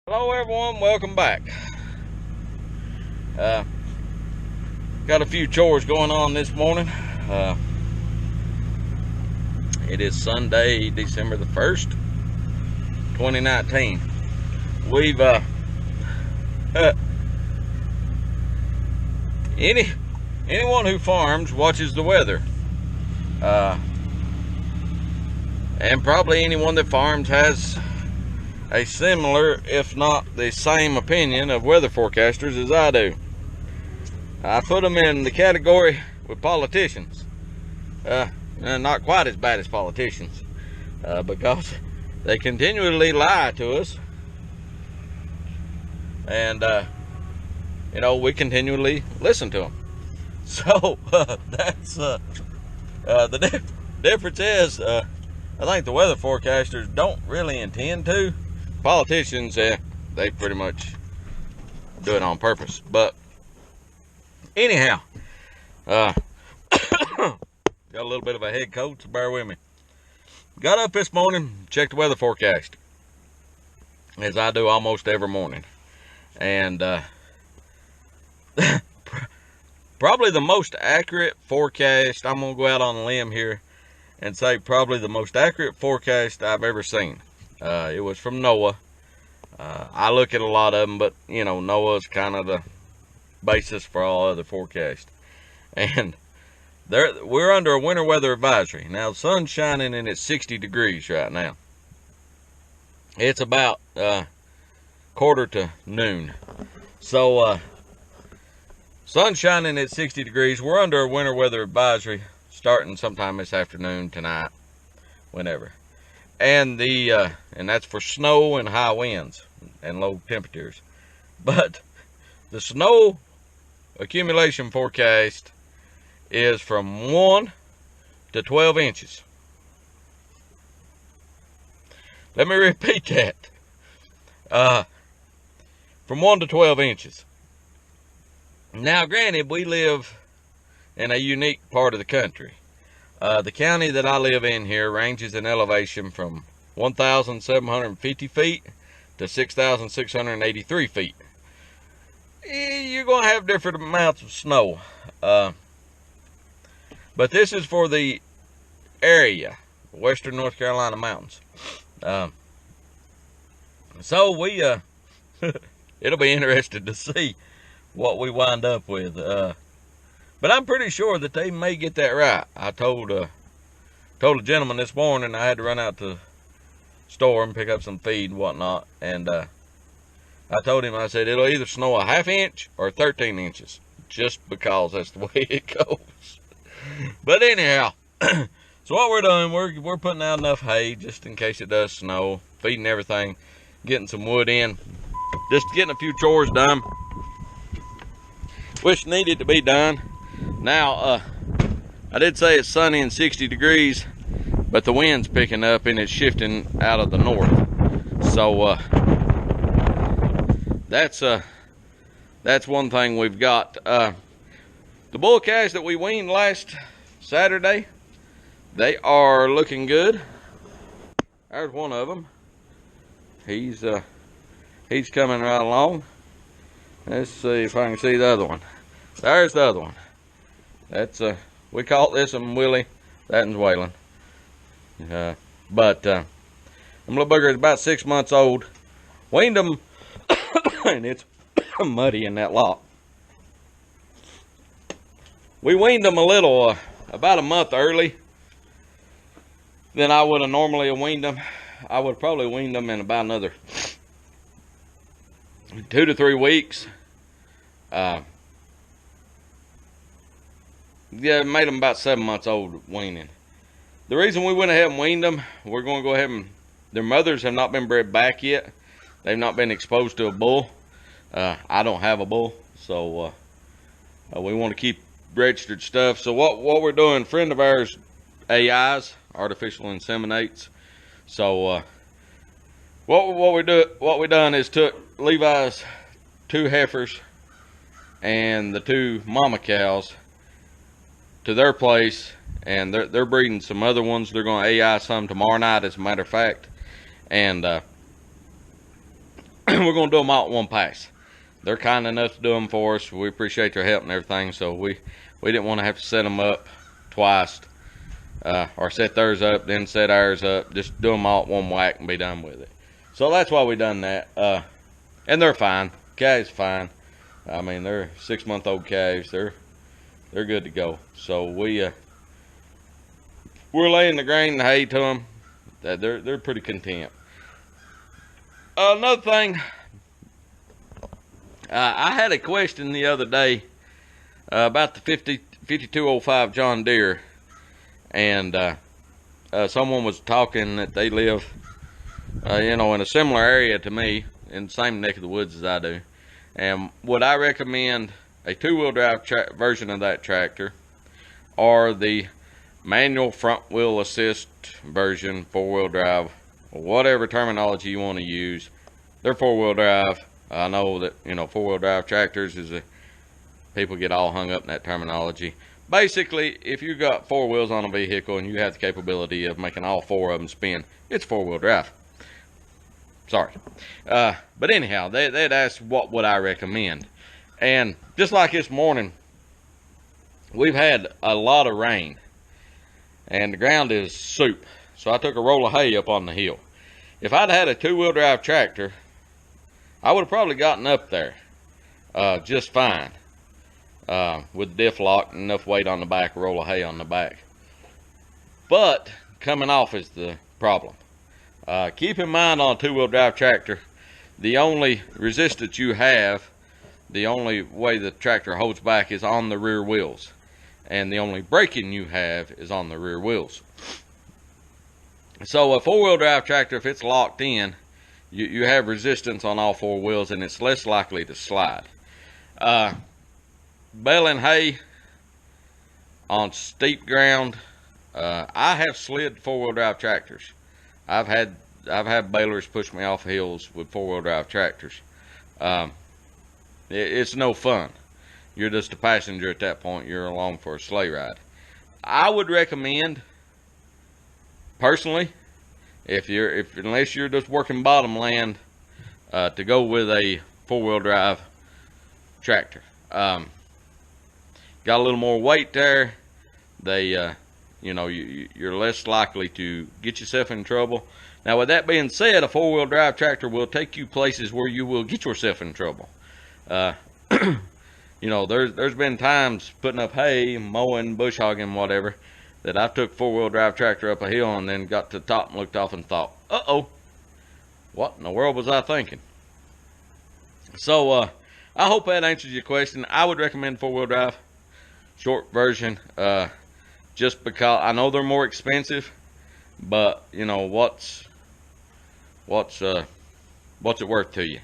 Hello everyone, welcome back. Uh, got a few chores going on this morning. It is Sunday, December the 1st, 2019. We've, anyone who farms watches the weather. And probably anyone that farms has a similar, if not the same opinion of weather forecasters as I do. I put them in the category with politicians. Not quite as bad as politicians, because they continually lie to us, and we continually listen to them. So that's the difference is, I think the weather forecasters don't really intend to. Politicians, they pretty much do it on purpose. But anyhow, got a little bit of a head cold, so bear with me. Got up this morning, checked the weather forecast, as I do almost every morning. And probably the most accurate forecast, I'm going to go out on a limb here and say probably the most accurate forecast I've ever seen. It was from NOAA. I look at a lot of them, but, NOAA's kind of the basis for all other forecasts. And we're under a winter weather advisory. Now, the sun's shining and it's 60 degrees right now. It's about quarter to noon. So, sun's shining at 60 degrees. We're under a winter weather advisory starting sometime this afternoon, tonight, whenever. And and that's for snow and high winds and low temperatures. But the snow accumulation forecast is from 1 to 12 inches. Let me repeat that. From 1 to 12 inches. Now, granted, we live in a unique part of the country. The county that I live in here ranges in elevation from 1,750 feet to 6,683 feet. You're going to have different amounts of snow. But this is for the area, western North Carolina mountains. So we, it'll be interesting to see what we wind up with. But I'm pretty sure that they may get that right. I told a gentleman this morning I had to run out to the store and pick up some feed and whatnot. And I told him, I said, it'll either snow a half inch or 13 inches. Just because that's the way it goes. But anyhow, so what we're doing, we're putting out enough hay just in case it does snow. Feeding everything. Getting some wood in. Just getting a few chores done. Which needed to be done. Now, I did say it's sunny and 60 degrees, but the wind's picking up and it's shifting out of the north. So, that's one thing we've got. The bull calves that we weaned last Saturday, they are looking good. There's one of them. He's coming right along. Let's see if I can see the other one. There's the other one. That's we caught this one Willie. That one's Waylon. But them little bugger is about 6 months old. Weaned them, and it's muddy in that lot. We weaned them a little, about a month early than I would have normally weaned them. I would probably weaned them in about another 2 to 3 weeks. Yeah, it made them about 7 months old weaning. The reason we went ahead and weaned them, we're going to go ahead and, their mothers have not been bred back yet. They've not been exposed to a bull. I don't have a bull, so we want to keep registered stuff. So what we're doing, a friend of ours, AIs, artificial inseminates. So what we done is took Levi's 2 heifers and the 2 mama cows to their place, and they're breeding some other ones. They're going to AI some tomorrow night, as a matter of fact. And we're going to do them all at one pass. They're kind enough to do them for us. We appreciate their help and everything, so we didn't want to have to set them up twice, or set theirs up, then set ours up. Just do them all at one whack and be done with it. So that's why we done that. And they're fine. Calves fine. I mean, they're 6-month-old calves. They're good to go. So we're laying the grain and hay to them. They're pretty content. Another thing, I had a question the other day about the 5205 John Deere, and someone was talking that they live, in a similar area to me, in the same neck of the woods as I do, and would I recommend a 2-wheel drive version of that tractor, or the manual front wheel assist version, 4-wheel drive, or whatever terminology you want to use. They're 4-wheel drive. I know that 4-wheel drive tractors people get all hung up in that terminology. Basically, if you got 4 wheels on a vehicle and you have the capability of making all 4 of them spin, it's 4-wheel drive. Sorry. But anyhow, they'd asked what would I recommend. And just like this morning, we've had a lot of rain, and the ground is soup. So I took a roll of hay up on the hill. If I'd had a 2-wheel drive tractor, I would have probably gotten up there just fine, with the diff lock and enough weight on the back, a roll of hay on the back. But coming off is the problem. Keep in mind, on a 2-wheel drive tractor, the only resistance you have, the only way the tractor holds back, is on the rear wheels, and the only braking you have is on the rear wheels. So a 4-wheel drive tractor, if it's locked in, you have resistance on all 4 wheels, and it's less likely to slide. Baling hay on steep ground, I have slid 4-wheel drive tractors. I've had balers push me off hills with 4-wheel drive tractors. It's no fun. You're just a passenger at that point. You're along for a sleigh ride. I would recommend, personally, unless you're just working bottom land, to go with a 4-wheel drive tractor. Got a little more weight there. You're less likely to get yourself in trouble. Now, with that being said, a 4-wheel drive tractor will take you places where you will get yourself in trouble. There's been times putting up hay, mowing, bush hogging, whatever, that I took 4-wheel drive tractor up a hill and then got to the top and looked off and thought, uh-oh, what in the world was I thinking? So, I hope that answers your question. I would recommend 4-wheel drive, short version, just because I know they're more expensive, but what's it worth to you?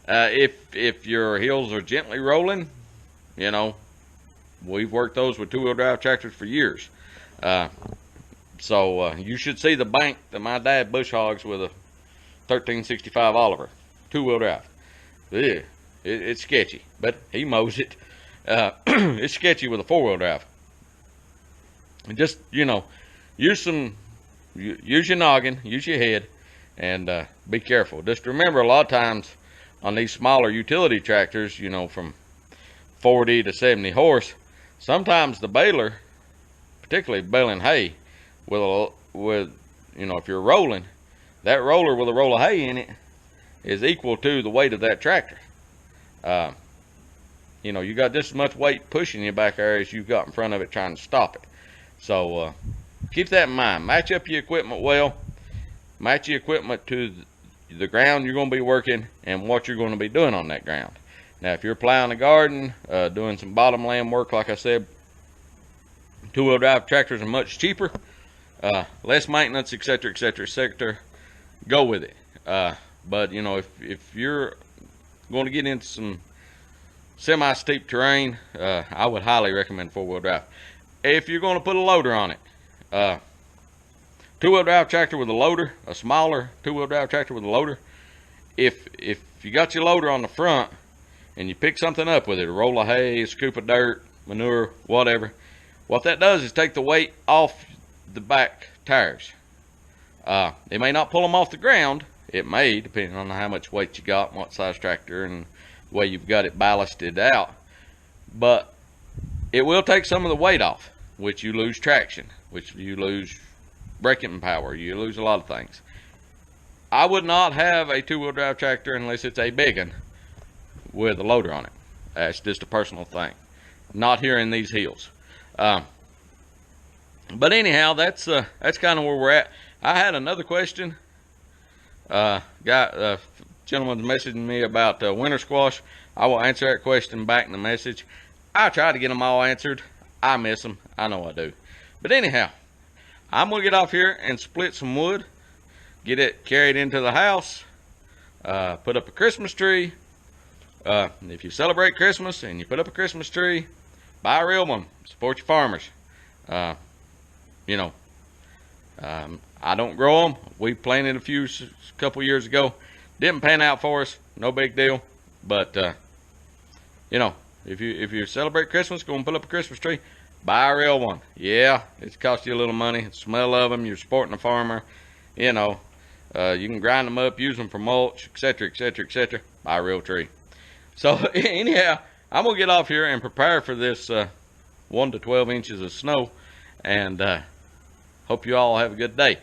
If your hills are gently rolling, we've worked those with 2-wheel drive tractors for years. So you should see the bank that my dad bush hogs with a 1365 Oliver, 2-wheel drive. It's sketchy, but he mows it. It's sketchy with a 4-wheel drive. Just, use your noggin, use your head, and be careful. Just remember, a lot of times on these smaller utility tractors, from 40 to 70 horse, sometimes the baler, particularly baling hay, if you're rolling, that roller with a roll of hay in it is equal to the weight of that tractor. You got just as much weight pushing you back there as you've got in front of it trying to stop it. So keep that in mind. Match up your equipment well. Match your equipment to the ground you're going to be working and what you're going to be doing on that ground. Now, if you're plowing a garden, doing some bottom land work, like I said, 2-wheel drive tractors are much cheaper, less maintenance, etc., etc., etc. Go with it. But if you're going to get into some semi-steep terrain, I would highly recommend 4-wheel drive. If you're going to put a loader on it, 2-wheel drive tractor with a loader, a smaller 2-wheel drive tractor with a loader, if you got your loader on the front and you pick something up with it, a roll of hay, a scoop of dirt, manure, whatever, what that does is take the weight off the back tires. It may not pull them off the ground. It may, depending on how much weight you got and what size tractor and the way you've got it ballasted out. But it will take some of the weight off, which you lose traction, which you lose braking power, you lose a lot of things. I would not have a two-wheel drive tractor unless it's a big one with a loader on it. That's just a personal thing. Not here in these hills. But anyhow, that's kind of where we're at. I had another question. Gentleman's messaging me about winter squash. I will answer that question back in the message. I try to get them all answered. I miss them. I know I do. But anyhow, I'm going to get off here and split some wood, get it carried into the house, put up a Christmas tree. If you celebrate Christmas and you put up a Christmas tree, buy a real one. Support your farmers. You know, I don't grow them. We planted a couple years ago. Didn't pan out for us. No big deal. But you know, if you celebrate Christmas, go and put up a Christmas tree, buy a real one. Yeah, it's cost you a little money. The smell of them, you're supporting a farmer. You know, you can grind them up, use them for mulch, etc., etc., etc. Buy a real tree. So anyhow, I'm gonna get off here and prepare for this 1 to 12 inches of snow, and hope you all have a good day.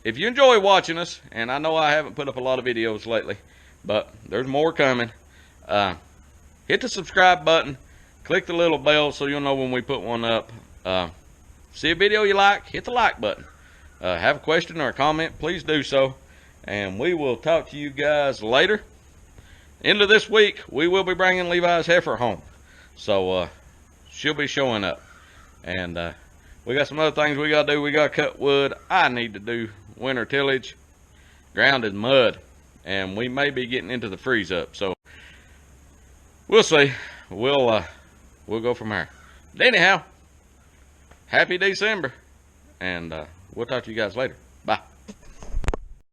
If you enjoy watching us, and I know I haven't put up a lot of videos lately, but there's more coming, hit the subscribe button, click the little bell so you'll know when we put one up. See a video you like, hit the like button. Have a question or a comment, please do so, and we will talk to you guys later. End of this week, we will be bringing Levi's heifer home, so she'll be showing up, and we got some other things we gotta do. We gotta cut wood. I need to do winter tillage. Ground is mud, and we may be getting into the freeze up, so we'll see. We'll go from there. But anyhow, happy December, and we'll talk to you guys later.